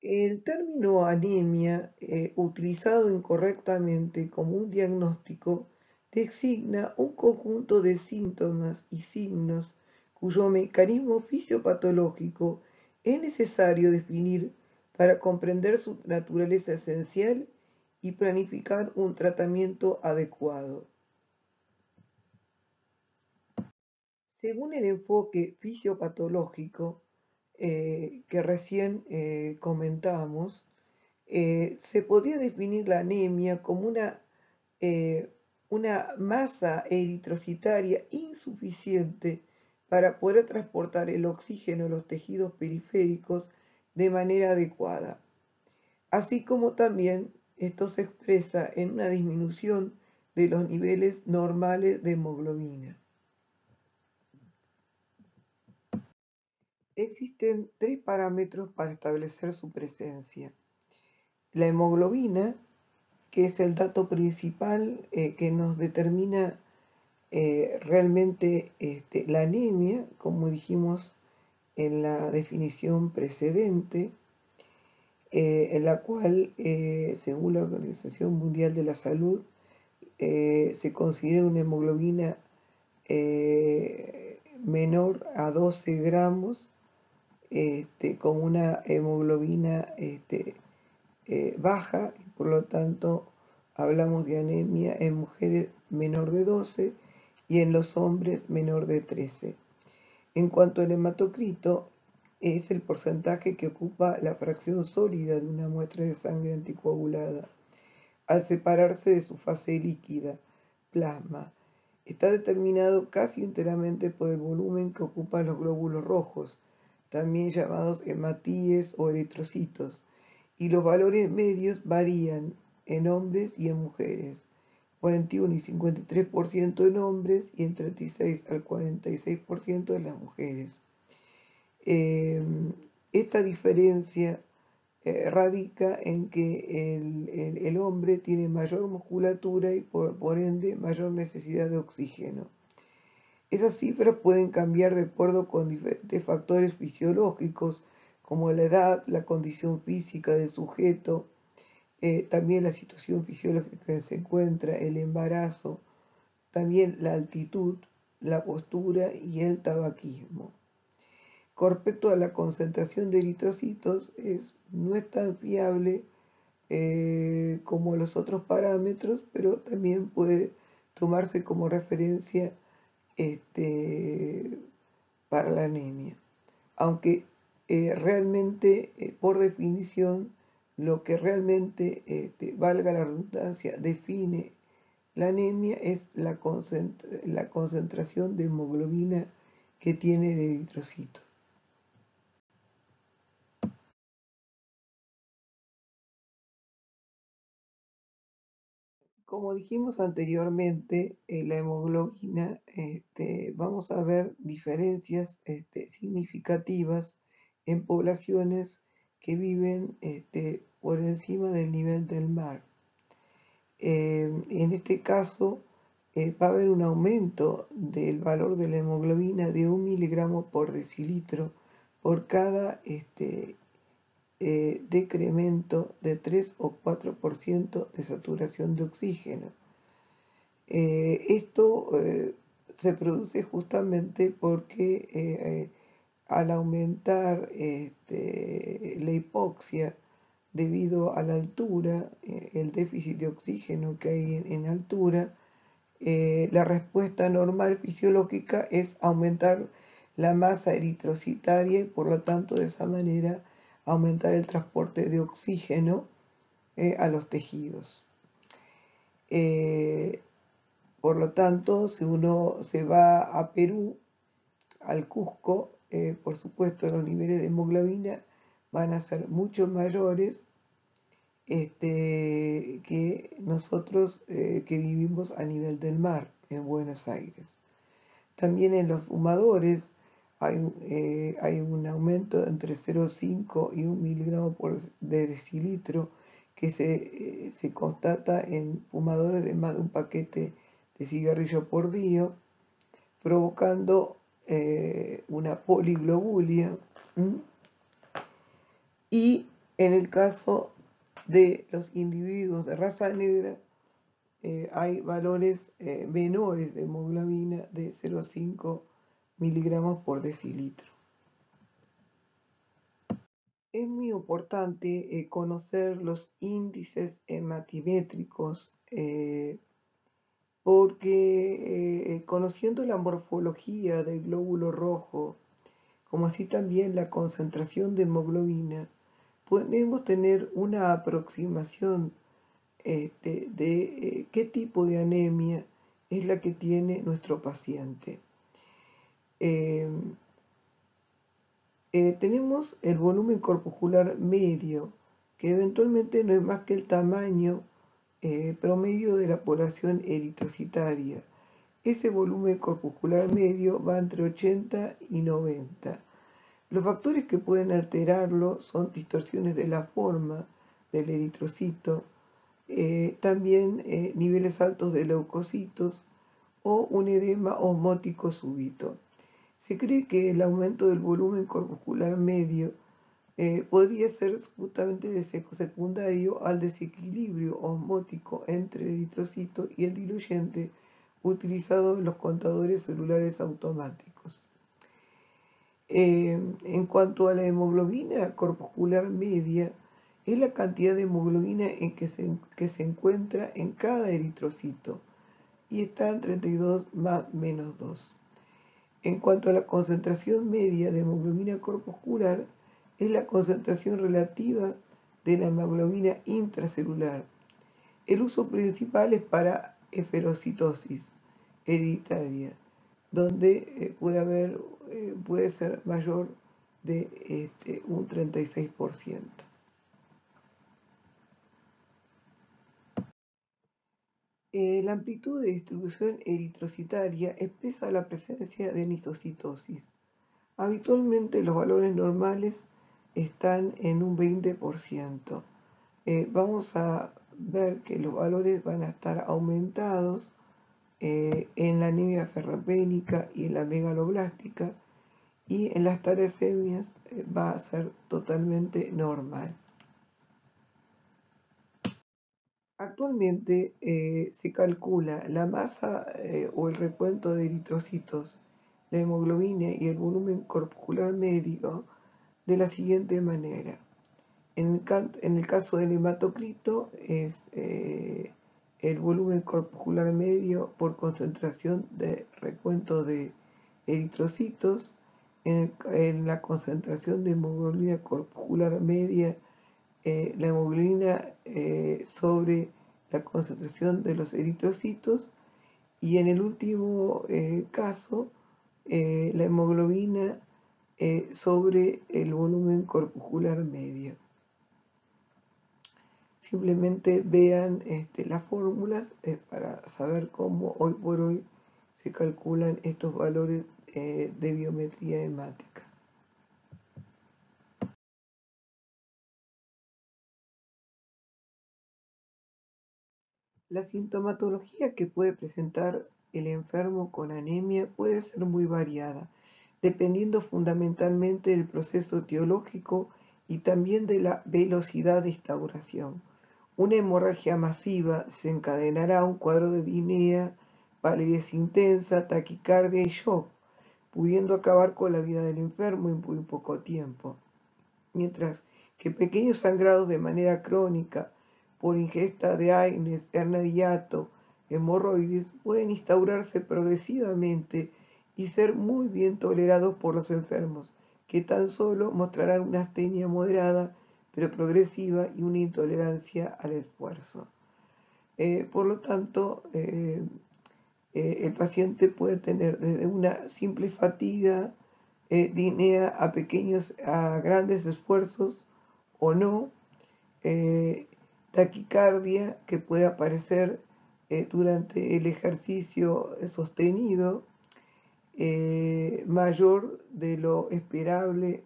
El término anemia, utilizado incorrectamente como un diagnóstico, designa un conjunto de síntomas y signos cuyo mecanismo fisiopatológico es necesario definir para comprender su naturaleza esencial y planificar un tratamiento adecuado. Según el enfoque fisiopatológico que recién comentamos, se podría definir la anemia como eh, una masa eritrocitaria insuficiente para poder transportar el oxígeno a los tejidos periféricos de manera adecuada, así como también esto se expresa en una disminución de los niveles normales de hemoglobina. Existen tres parámetros para establecer su presencia. La hemoglobina, que es el dato principal que nos determina realmente la anemia, como dijimos en la definición precedente, en la cual, según la Organización Mundial de la Salud, se considera una hemoglobina menor a 12 gramos, con una hemoglobina baja, y por lo tanto hablamos de anemia en mujeres menor de 12 y en los hombres menor de 13. En cuanto al hematocrito, es el porcentaje que ocupa la fracción sólida de una muestra de sangre anticoagulada al separarse de su fase líquida, plasma. Está determinado casi enteramente por el volumen que ocupan los glóbulos rojos, también llamados hematíes o eritrocitos, y los valores medios varían en hombres y en mujeres, 41 y 53% en hombres y en 36 al 46% en las mujeres. Esta diferencia radica en que el hombre tiene mayor musculatura y por ende mayor necesidad de oxígeno. Esas cifras pueden cambiar de acuerdo con diferentes factores fisiológicos, como la edad, la condición física del sujeto, también la situación fisiológica en que se encuentra, el embarazo, también la altitud, la postura y el tabaquismo. Con respecto a la concentración de eritrocitos, no es tan fiable como los otros parámetros, pero también puede tomarse como referencia para la anemia. Aunque realmente, por definición, lo que realmente, valga la redundancia, define la anemia es la concentración de hemoglobina que tiene el eritrocito. Como dijimos anteriormente, la hemoglobina, vamos a ver diferencias significativas en poblaciones que viven por encima del nivel del mar. En este caso, va a haber un aumento del valor de la hemoglobina de 1 miligramo por decilitro por cada decremento de 3 o 4% de saturación de oxígeno. Esto se produce justamente porque al aumentar la hipoxia debido a la altura, el déficit de oxígeno que hay en altura, la respuesta normal fisiológica es aumentar la masa eritrocitaria y por lo tanto de esa manera aumentar el transporte de oxígeno a los tejidos. Por lo tanto, si uno se va a Perú, al Cusco, por supuesto los niveles de hemoglobina van a ser mucho mayores que nosotros que vivimos a nivel del mar en Buenos Aires. También en los fumadores hay un aumento de entre 0,5 y 1 miligramo de decilitro que se constata en fumadores de más de un paquete de cigarrillo por día, provocando una poliglobulia y En el caso de los individuos de raza negra, hay valores menores de hemoglobina de 0,5 miligramos por decilitro. Es muy importante conocer los índices hematimétricos porque conociendo la morfología del glóbulo rojo, como así también la concentración de hemoglobina, podemos tener una aproximación de qué tipo de anemia es la que tiene nuestro paciente. Eh, tenemos el volumen corpuscular medio, que eventualmente no es más que el tamaño promedio de la población eritrocitaria. Ese volumen corpuscular medio va entre 80 y 90. Los factores que pueden alterarlo son distorsiones de la forma del eritrocito, también niveles altos de leucocitos o un edema osmótico súbito. Se cree que el aumento del volumen corpuscular medio podría ser justamente secundario al desequilibrio osmótico entre el eritrocito y el diluyente utilizado en los contadores celulares automáticos. En cuanto a la hemoglobina corpuscular media, es la cantidad de hemoglobina que se encuentra en cada eritrocito y está en 32 más menos 2. En cuanto a la concentración media de hemoglobina corpuscular, es la concentración relativa de la hemoglobina intracelular. El uso principal es para eferocitosis hereditaria, donde puede ser mayor de un 36%. La amplitud de distribución eritrocitaria expresa la presencia de nisocitosis. Habitualmente los valores normales están en un 20%. Vamos a ver que los valores van a estar aumentados en la anemia ferropénica y en la megaloblástica, y en las talasemias va a ser totalmente normal. Actualmente se calcula la masa o el recuento de eritrocitos, la hemoglobina y el volumen corpuscular medio de la siguiente manera. En el caso del hematocrito es el volumen corpuscular medio por concentración de recuento de eritrocitos. En la concentración de hemoglobina corpuscular media, la hemoglobina sobre la concentración de los eritrocitos, y en el último caso, la hemoglobina sobre el volumen corpuscular medio. Simplemente vean las fórmulas para saber cómo hoy por hoy se calculan estos valores de biometría hemática. La sintomatología que puede presentar el enfermo con anemia puede ser muy variada, dependiendo fundamentalmente del proceso etiológico y también de la velocidad de instauración. Una hemorragia masiva desencadenará un cuadro de disnea, palidez intensa, taquicardia y shock, pudiendo acabar con la vida del enfermo en muy poco tiempo. Mientras que pequeños sangrados de manera crónica por ingesta de AINES, hernia de hiato, hemorroides, pueden instaurarse progresivamente y ser muy bien tolerados por los enfermos, que tan solo mostrarán una astenia moderada pero progresiva y una intolerancia al esfuerzo. Por lo tanto, el paciente puede tener desde una simple fatiga, disnea a grandes esfuerzos o no, taquicardia que puede aparecer durante el ejercicio sostenido, mayor de lo esperable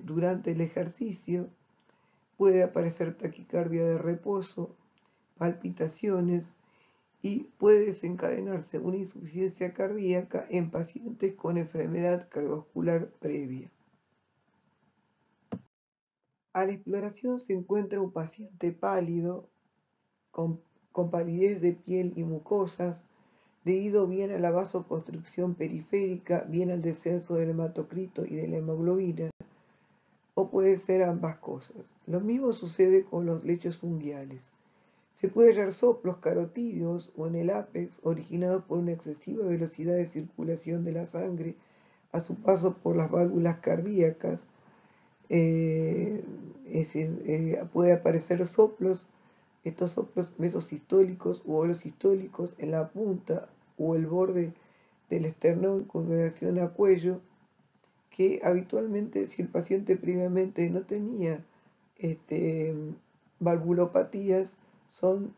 durante el ejercicio, puede aparecer taquicardia de reposo, palpitaciones, y puede desencadenarse una insuficiencia cardíaca en pacientes con enfermedad cardiovascular previa. A la exploración se encuentra un paciente pálido, con, con palidez de piel y mucosas, debido bien a la vasoconstricción periférica, bien al descenso del hematocrito y de la hemoglobina, o puede ser ambas cosas. Lo mismo sucede con los lechos fungiales. Se puede hallar soplos carotídeos o en el ápex originados por una excesiva velocidad de circulación de la sangre a su paso por las válvulas cardíacas. Es decir, puede aparecer soplos, estos soplos mesosistólicos u holosistólicos en la punta o el borde del esternón con relación a cuello, que habitualmente si el paciente previamente no tenía valvulopatías son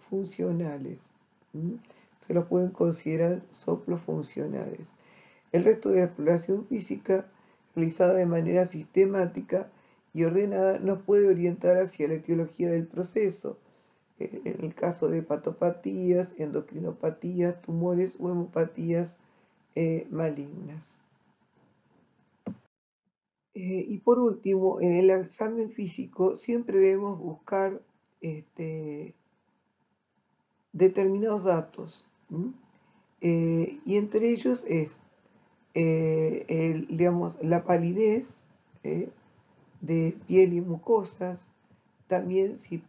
funcionales. Se los pueden considerar soplos funcionales. El resto de la exploración física, realizada de manera sistemática y ordenada, nos puede orientar hacia la etiología del proceso, en el caso de hepatopatías, endocrinopatías, tumores o hemopatías malignas. Y por último, en el examen físico siempre debemos buscar determinados datos, y entre ellos es digamos, la palidez de piel y mucosas. También si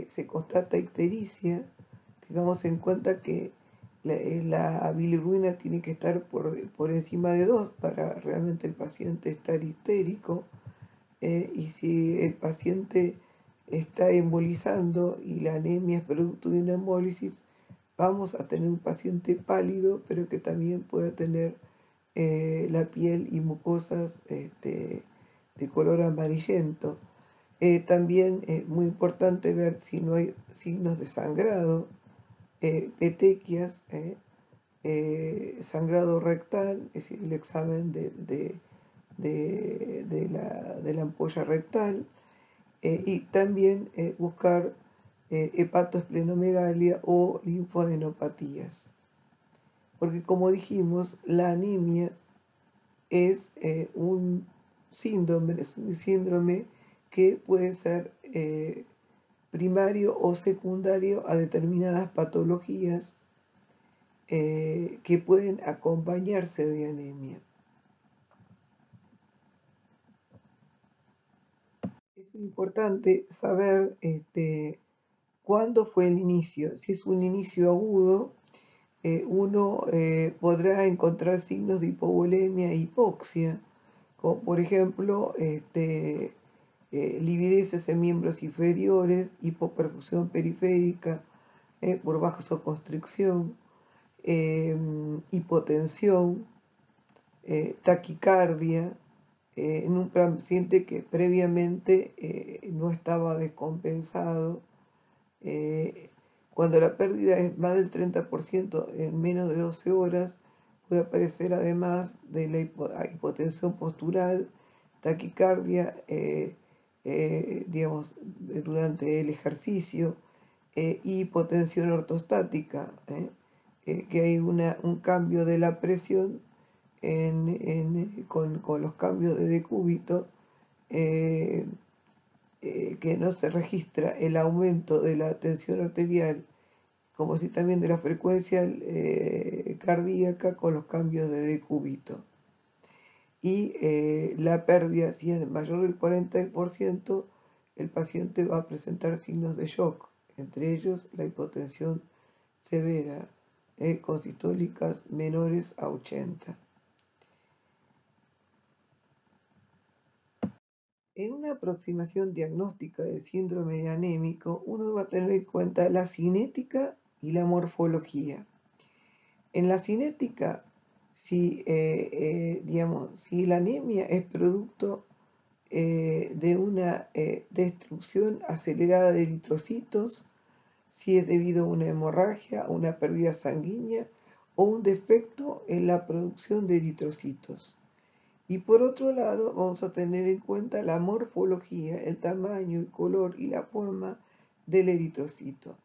se constata ictericia, tengamos en cuenta que la bilirruina tiene que estar por encima de 2 para realmente el paciente estar ictérico, y si el paciente está embolizando y la anemia es producto de una embólisis, vamos a tener un paciente pálido, pero que también puede tener la piel y mucosas de color amarillento. También es muy importante ver si no hay signos de sangrado, petequias, sangrado rectal, es decir, el examen de la ampolla rectal, y también buscar hepatoesplenomegalia o linfadenopatías. Porque como dijimos, la anemia es un síndrome que puede ser primario o secundario a determinadas patologías que pueden acompañarse de anemia. Es importante saber cuándo fue el inicio. Si es un inicio agudo, uno podrá encontrar signos de hipovolemia e hipoxia, como por ejemplo livideces en miembros inferiores, hipoperfusión periférica por vasoconstricción, hipotensión, taquicardia, en un paciente que previamente no estaba descompensado. Cuando la pérdida es más del 30% en menos de 12 horas, puede aparecer además de la hipotensión postural, taquicardia, digamos, durante el ejercicio, y hipotensión ortostática, que hay un cambio de la presión con los cambios de decúbito, que no se registra el aumento de la tensión arterial, como si también de la frecuencia cardíaca con los cambios de decúbito. Y la pérdida, si es mayor del 40%, el paciente va a presentar signos de shock, entre ellos la hipotensión severa, con sistólicas menores a 80. En una aproximación diagnóstica del síndrome anémico, uno va a tener en cuenta la cinética y la morfología. En la cinética, digamos, si la anemia es producto de una destrucción acelerada de eritrocitos, si es debido a una hemorragia, una pérdida sanguínea o un defecto en la producción de eritrocitos. Y por otro lado, vamos a tener en cuenta la morfología, el tamaño, el color y la forma del eritrocito.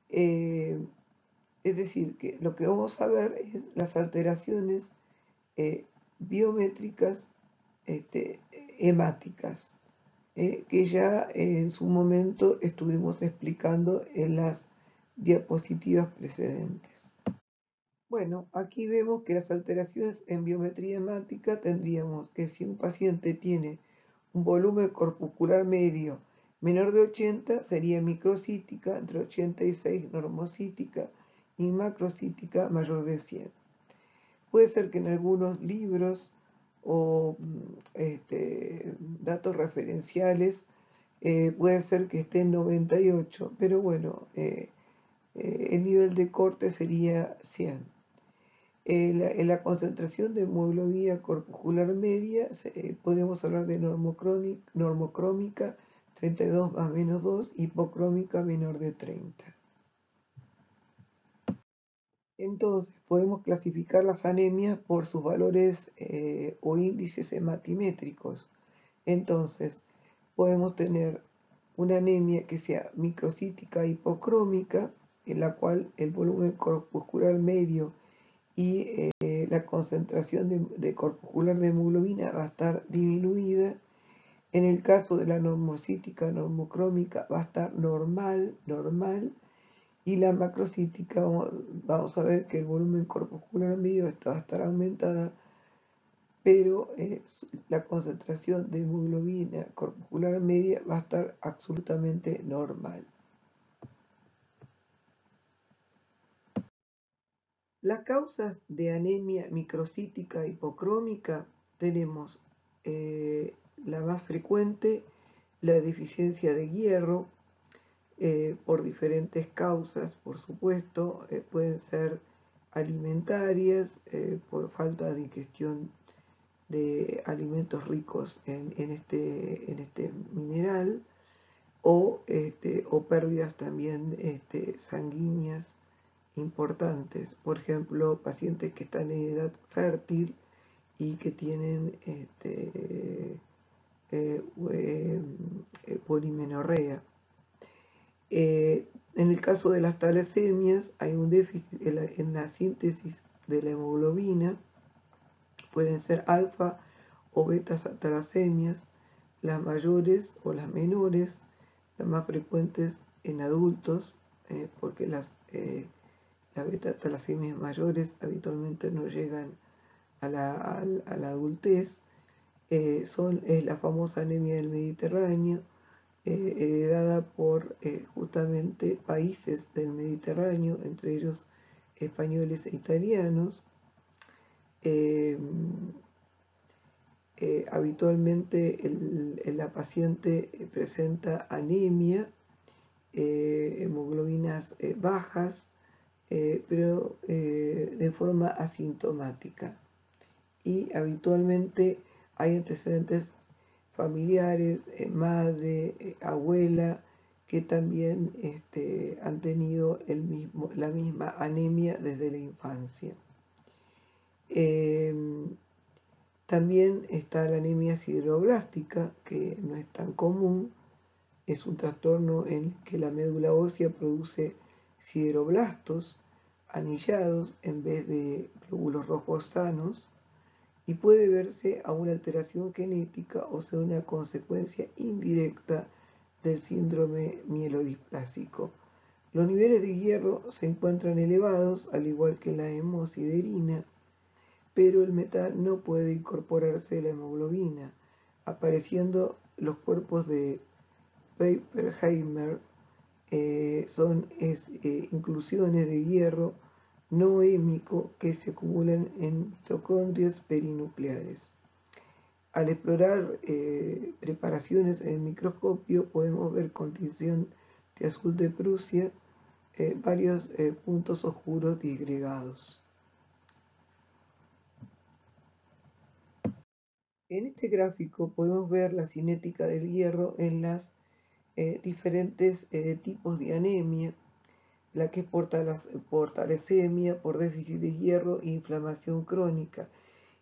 Es decir, que lo que vamos a ver es las alteraciones biométricas hemáticas, que ya en su momento estuvimos explicando en las diapositivas precedentes. Bueno, aquí vemos que las alteraciones en biometría hemática tendríamos que si un paciente tiene un volumen corpuscular medio menor de 80, sería microcítica, entre 86 normocítica y macrocítica mayor de 100. Puede ser que en algunos libros o datos referenciales puede ser que esté en 98, pero bueno, el nivel de corte sería 100. En la concentración de hemoglobina corpuscular media podemos hablar de normocrómica 32 más menos 2, hipocrómica menor de 30. Entonces podemos clasificar las anemias por sus valores o índices hematimétricos. Entonces podemos tener una anemia que sea microcítica hipocrómica, en la cual el volumen corpuscular medio y la concentración de corpuscular de hemoglobina va a estar disminuida. En el caso de la normocítica normocrómica va a estar normal, y la macrocítica vamos a ver que el volumen corpuscular medio va a estar aumentada, pero la concentración de hemoglobina corpuscular media va a estar absolutamente normal. Las causas de anemia microcítica hipocrómica tenemos la más frecuente, la deficiencia de hierro, por diferentes causas, por supuesto, pueden ser alimentarias, por falta de ingestión de alimentos ricos en este mineral, o pérdidas también sanguíneas importantes. Por ejemplo, pacientes que están en edad fértil y que tienen polimenorrea. En el caso de las talasemias hay un déficit en la síntesis de la hemoglobina. Pueden ser alfa o beta talasemias, las mayores o las menores, las más frecuentes en adultos, porque las beta talasemias mayores habitualmente no llegan a la adultez. Es la famosa anemia del Mediterráneo, heredada por justamente países del Mediterráneo, entre ellos españoles e italianos. Habitualmente la paciente presenta anemia, hemoglobinas bajas, pero de forma asintomática. Y habitualmente hay antecedentes familiares, madre, abuela, que también han tenido la misma anemia desde la infancia. También está la anemia sideroblástica, que no es tan común. Es un trastorno en el que la médula ósea produce sideroblastos anillados en vez de glóbulos rojos sanos, y puede verse a una alteración genética o ser una consecuencia indirecta del síndrome mielodisplásico. Los niveles de hierro se encuentran elevados, al igual que la hemosiderina, pero el metal no puede incorporarse a la hemoglobina, apareciendo los cuerpos de Pappenheimer. Son inclusiones de hierro no hémico que se acumulan en mitocondrias perinucleares. Al explorar preparaciones en el microscopio podemos ver con tinción de azul de Prusia varios puntos oscuros disgregados. En este gráfico podemos ver la cinética del hierro en las diferentes tipos de anemia, la que es por talasemia, por déficit de hierro e inflamación crónica.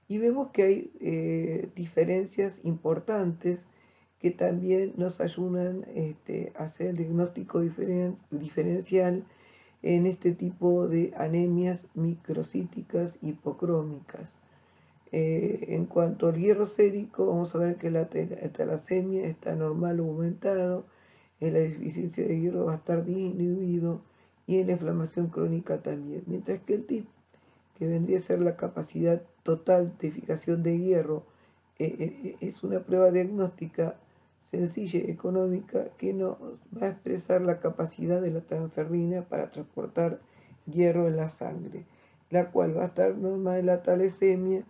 Y vemos que hay diferencias importantes que también nos ayudan a hacer el diagnóstico diferencial en este tipo de anemias microcíticas hipocrómicas. En cuanto al hierro sérico, vamos a ver que la talasemia está normal o aumentado, en la deficiencia de hierro va a estar disminuido y en la inflamación crónica también. Mientras que el TIP, que vendría a ser la capacidad total de fijación de hierro, es una prueba diagnóstica sencilla y económica que nos va a expresar la capacidad de la transferrina para transportar hierro en la sangre, la cual va a estar normal en la talasemia,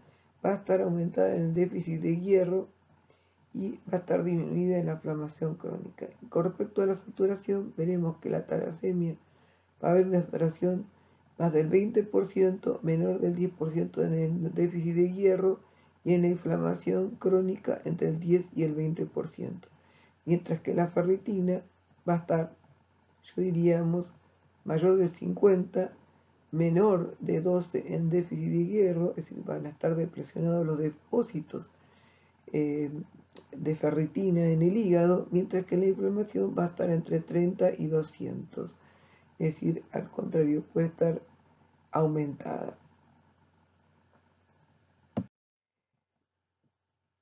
va a estar aumentada en el déficit de hierro y va a estar disminuida en la inflamación crónica. Con respecto a la saturación, veremos que la talasemia va a haber una saturación más del 20%, menor del 10% en el déficit de hierro y en la inflamación crónica entre el 10 y el 20%. Mientras que la ferritina va a estar, yo diríamos, mayor de 50, menor de 12 en déficit de hierro, es decir, van a estar depresionados los depósitos de ferritina en el hígado, mientras que la inflamación va a estar entre 30 y 200. Es decir, al contrario, puede estar aumentada.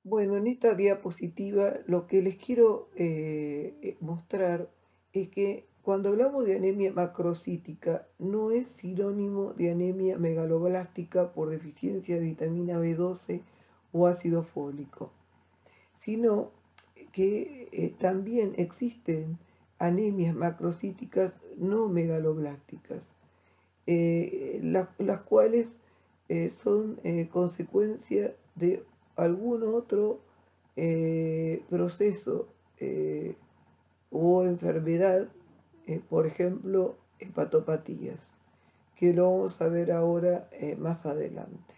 Bueno, en esta diapositiva lo que les quiero mostrar es que cuando hablamos de anemia macrocítica no es sinónimo de anemia megaloblástica por deficiencia de vitamina B12 o ácido fólico, sino que también existen anemias macrocíticas no megaloblásticas, las cuales son consecuencia de algún otro proceso o enfermedad, por ejemplo, hepatopatías, que lo vamos a ver ahora más adelante.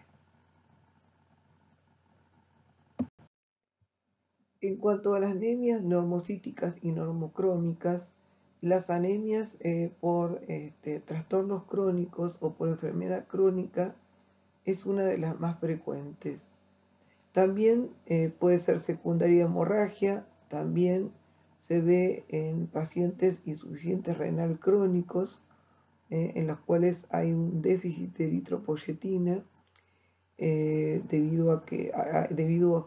En cuanto a las anemias normocíticas y normocrómicas, las anemias por trastornos crónicos o por enfermedad crónica es una de las más frecuentes. También puede ser secundaria hemorragia, también se ve en pacientes insuficientes renal crónicos, en los cuales hay un déficit de eritropoyetina, debido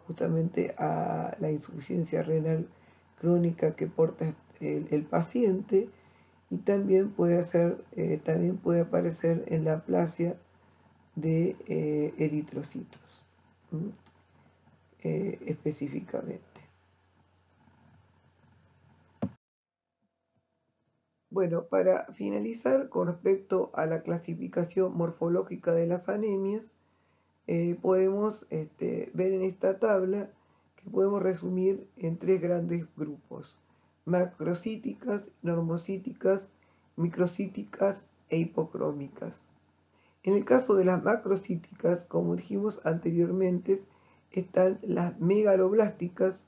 justamente a la insuficiencia renal crónica que porta el paciente, y también también puede aparecer en la aplasia de eritrocitos específicamente. Bueno, para finalizar con respecto a la clasificación morfológica de las anemias, podemos ver en esta tabla que podemos resumir en tres grandes grupos: macrocíticas, normocíticas, microcíticas e hipocrómicas. En el caso de las macrocíticas, como dijimos anteriormente, están las megaloblásticas,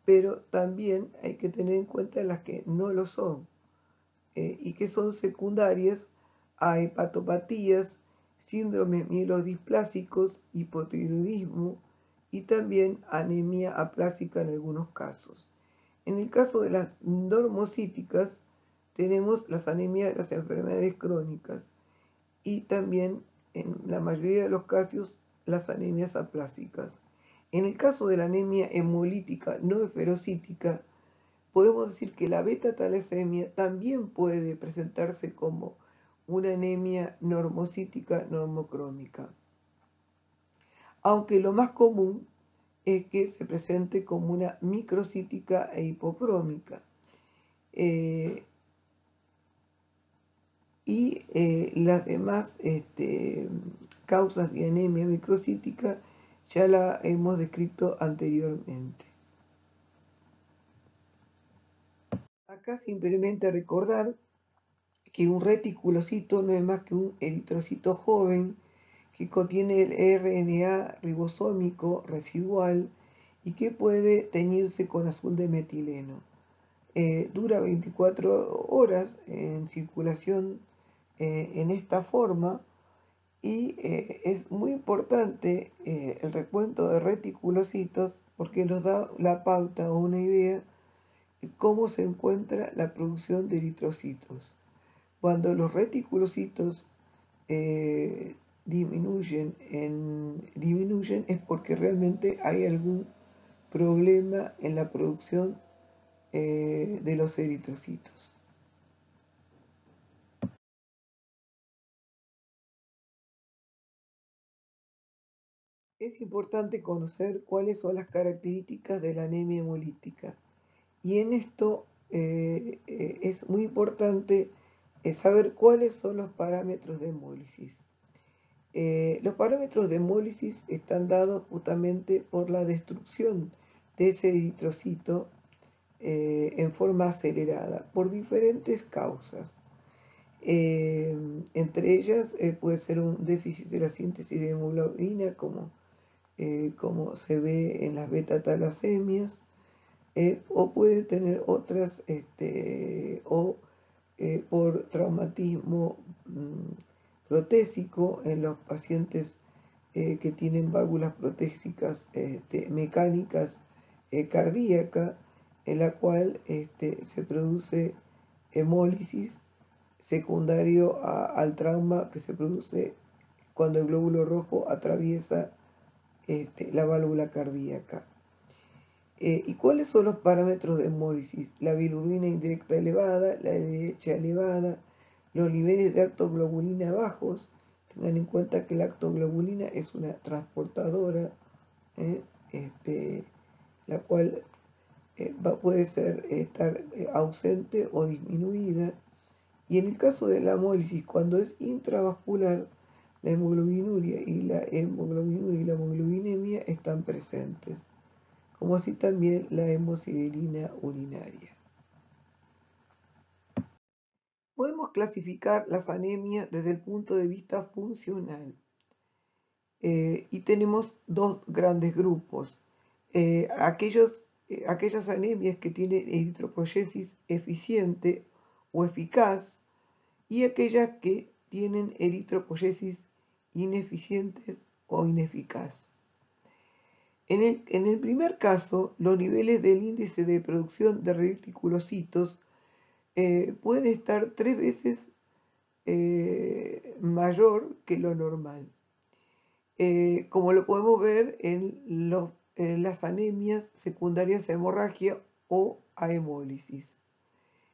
pero también hay que tener en cuenta las que no lo son y que son secundarias a hepatopatías, síndromes mielodisplásicos, hipotiroidismo y también anemia aplásica en algunos casos. En el caso de las normocíticas, tenemos las anemias de las enfermedades crónicas y también, en la mayoría de los casos, las anemias aplásicas. En el caso de la anemia hemolítica no esferocítica, podemos decir que la beta-talasemia también puede presentarse como una anemia normocítica normocrómica, aunque lo más común es que se presente como una microcítica e hipocrómica. Las demás causas de anemia microcítica ya la hemos descrito anteriormente. Acá simplemente recordar que un reticulocito no es más que un eritrocito joven que contiene el RNA ribosómico residual y que puede teñirse con azul de metileno. Dura 24 horas en circulación en esta forma, y es muy importante el recuento de reticulocitos porque nos da la pauta o una idea de cómo se encuentra la producción de eritrocitos. Cuando los reticulocitos disminuyen es porque realmente hay algún problema en la producción de los eritrocitos. Es importante conocer cuáles son las características de la anemia hemolítica. Y en esto es muy importante saber cuáles son los parámetros de hemólisis. Los parámetros de hemólisis están dados justamente por la destrucción de ese eritrocito en forma acelerada por diferentes causas. Entre ellas puede ser un déficit de la síntesis de hemoglobina, como se ve en las beta-talasemias, o puede tener otras, o por traumatismo protésico en los pacientes que tienen válvulas protésicas mecánicas cardíacas, en la cual se produce hemólisis secundario al trauma que se produce cuando el glóbulo rojo atraviesa la válvula cardíaca. ¿Y cuáles son los parámetros de hemólisis? La bilirrubina indirecta elevada, la LDH elevada, los niveles de lactoglobulina bajos. Tengan en cuenta que la lactoglobulina es una transportadora, la cual puede estar ausente o disminuida. Y en el caso de la hemólisis, cuando es intravascular, la hemoglobinuria y la hemoglobinemia están presentes, como así también la hemosiderina urinaria. Podemos clasificar las anemias desde el punto de vista funcional y tenemos dos grandes grupos. Aquellas anemias que tienen eritropoyesis eficiente o eficaz y aquellas que tienen eritropoyesis ineficientes o ineficaz. En el primer caso, los niveles del índice de producción de reticulocitos pueden estar 3 veces mayor que lo normal, como lo podemos ver en las anemias secundarias a hemorragia o a hemólisis.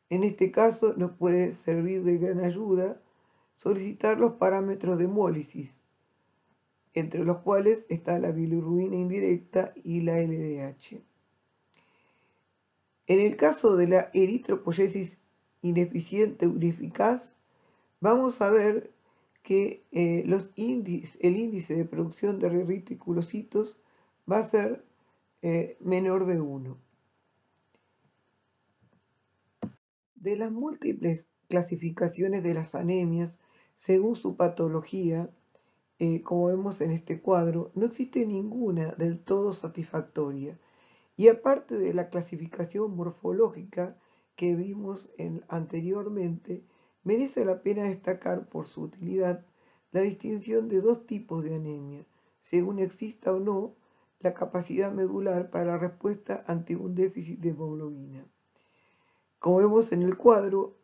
En este caso nos puede servir de gran ayuda solicitar los parámetros de hemólisis, entre los cuales está la bilirrubina indirecta y la LDH. En el caso de la eritropoyesis ineficiente o ineficaz, vamos a ver que el índice de producción de reticulocitos va a ser menor de 1. De las múltiples clasificaciones de las anemias, según su patología, como vemos en este cuadro, no existe ninguna del todo satisfactoria. Y aparte de la clasificación morfológica que vimos anteriormente, merece la pena destacar por su utilidad la distinción de dos tipos de anemia, según exista o no la capacidad medular para la respuesta ante un déficit de hemoglobina. Como vemos en el cuadro,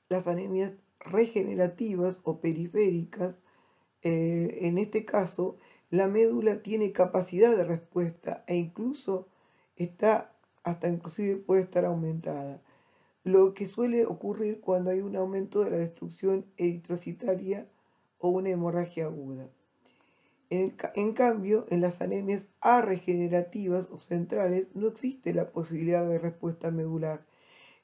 las anemias regenerativas o periféricas, en este caso, la médula tiene capacidad de respuesta e incluso inclusive puede estar aumentada, lo que suele ocurrir cuando hay un aumento de la destrucción eritrocitaria o una hemorragia aguda. En cambio, en las anemias arregenerativas o centrales no existe la posibilidad de respuesta medular,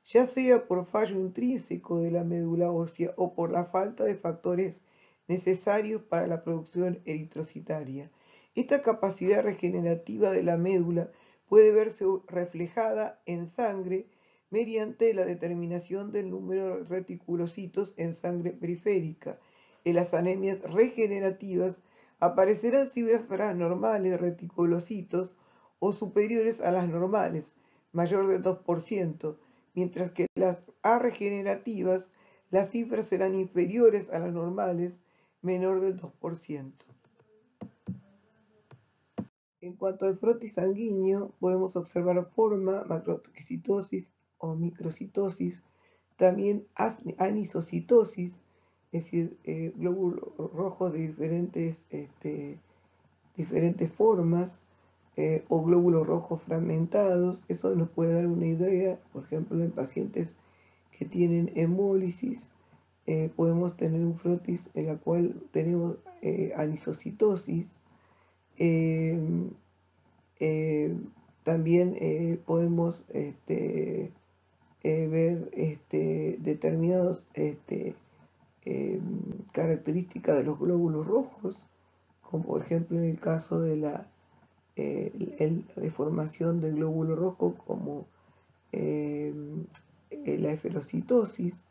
ya sea por fallo intrínseco de la médula ósea o por la falta de factores necesarios para la producción eritrocitaria. Esta capacidad regenerativa de la médula puede verse reflejada en sangre mediante la determinación del número de reticulocitos en sangre periférica. En las anemias regenerativas aparecerán cifras normales de reticulocitos o superiores a las normales, mayor del 2%, mientras que las arregenerativas las cifras serán inferiores a las normales, menor del 2%. En cuanto al frotis sanguíneo, podemos observar forma, macrocitosis o microcitosis, también anisocitosis, es decir, glóbulos rojos de diferentes formas, o glóbulos rojos fragmentados. Eso nos puede dar una idea, por ejemplo, en pacientes que tienen hemólisis, podemos tener un frotis en la cual tenemos anisocitosis. Eh, eh, También podemos ver determinadas características de los glóbulos rojos, como por ejemplo en el caso de la deformación del glóbulo rojo, como eh, la esferocitosis.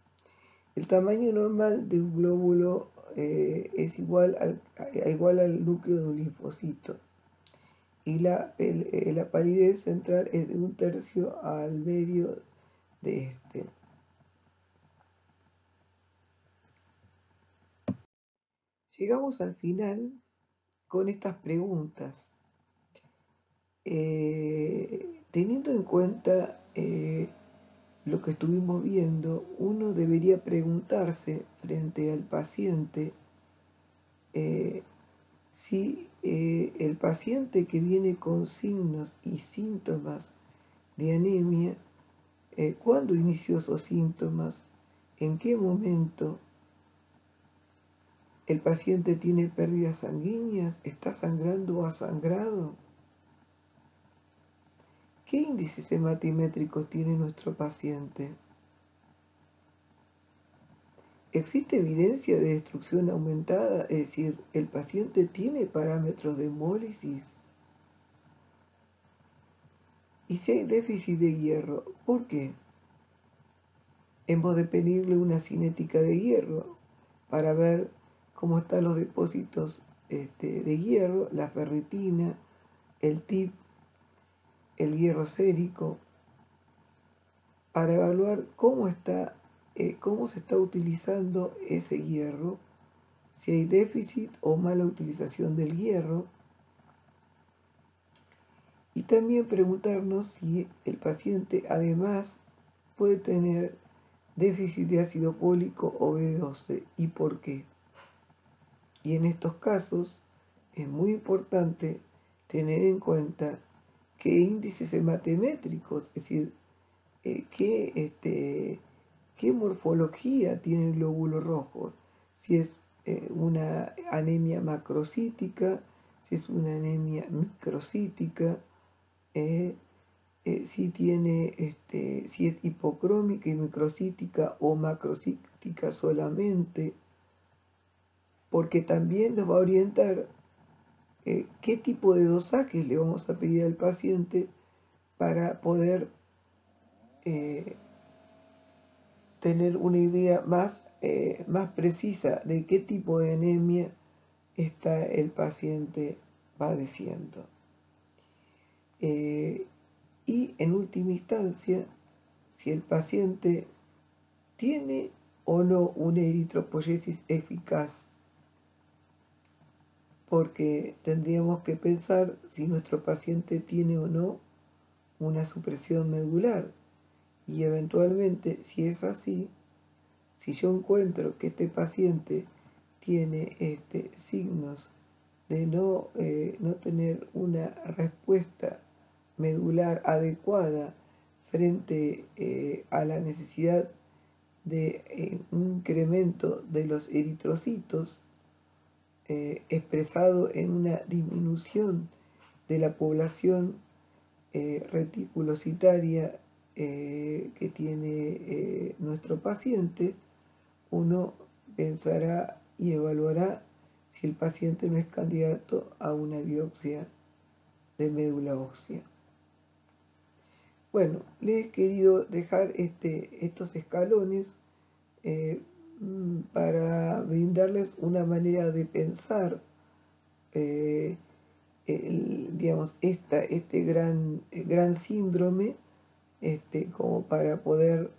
El tamaño normal de un glóbulo es igual al núcleo de un linfocito, y la palidez central es de 1/3 al medio de este. Llegamos al final con estas preguntas. Teniendo en cuenta lo que estuvimos viendo, uno debería preguntarse frente al paciente si el paciente que viene con signos y síntomas de anemia, ¿cuándo inició esos síntomas? ¿En qué momento? ¿El paciente tiene pérdidas sanguíneas? ¿Está sangrando o ha sangrado? ¿Qué índices hematimétricos tiene nuestro paciente? ¿Existe evidencia de destrucción aumentada? Es decir, ¿el paciente tiene parámetros de hemólisis? ¿Y si hay déficit de hierro? ¿Por qué? Hemos de pedirle una cinética de hierro para ver cómo están los depósitos de hierro, la ferritina, el TIP, el hierro sérico, para evaluar cómo se está utilizando ese hierro, si hay déficit o mala utilización del hierro, y también preguntarnos si el paciente además puede tener déficit de ácido fólico o B12 y por qué. Y en estos casos es muy importante tener en cuenta qué índices hematimétricos, es decir, qué morfología tiene el glóbulo rojo, si es una anemia macrocítica, si es una anemia microcítica, si es hipocrómica y microcítica o macrocítica solamente, porque también nos va a orientar qué tipo de dosajes le vamos a pedir al paciente para poder tener una idea más precisa de qué tipo de anemia está el paciente padeciendo. Y en última instancia, si el paciente tiene o no una eritropoyesis eficaz, porque tendríamos que pensar si nuestro paciente tiene o no una supresión medular, y eventualmente, si es así, si yo encuentro que este paciente tiene signos de no tener una respuesta medular adecuada frente a la necesidad de un incremento de los eritrocitos, expresado en una disminución de la población reticulocitaria que tiene nuestro paciente, uno pensará y evaluará si el paciente no es candidato a una biopsia de médula ósea. Bueno, les he querido dejar estos escalones para brindarles una manera de pensar, digamos, este gran síndrome, como para poder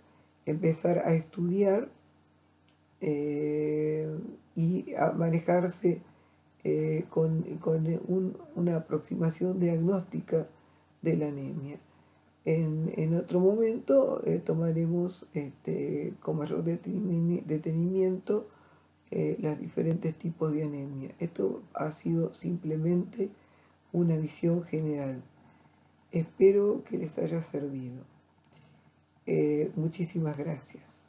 empezar a estudiar y a manejarse con una aproximación diagnóstica de la anemia. En otro momento tomaremos con mayor detenimiento los diferentes tipos de anemia. Esto ha sido simplemente una visión general. Espero que les haya servido. Muchísimas gracias.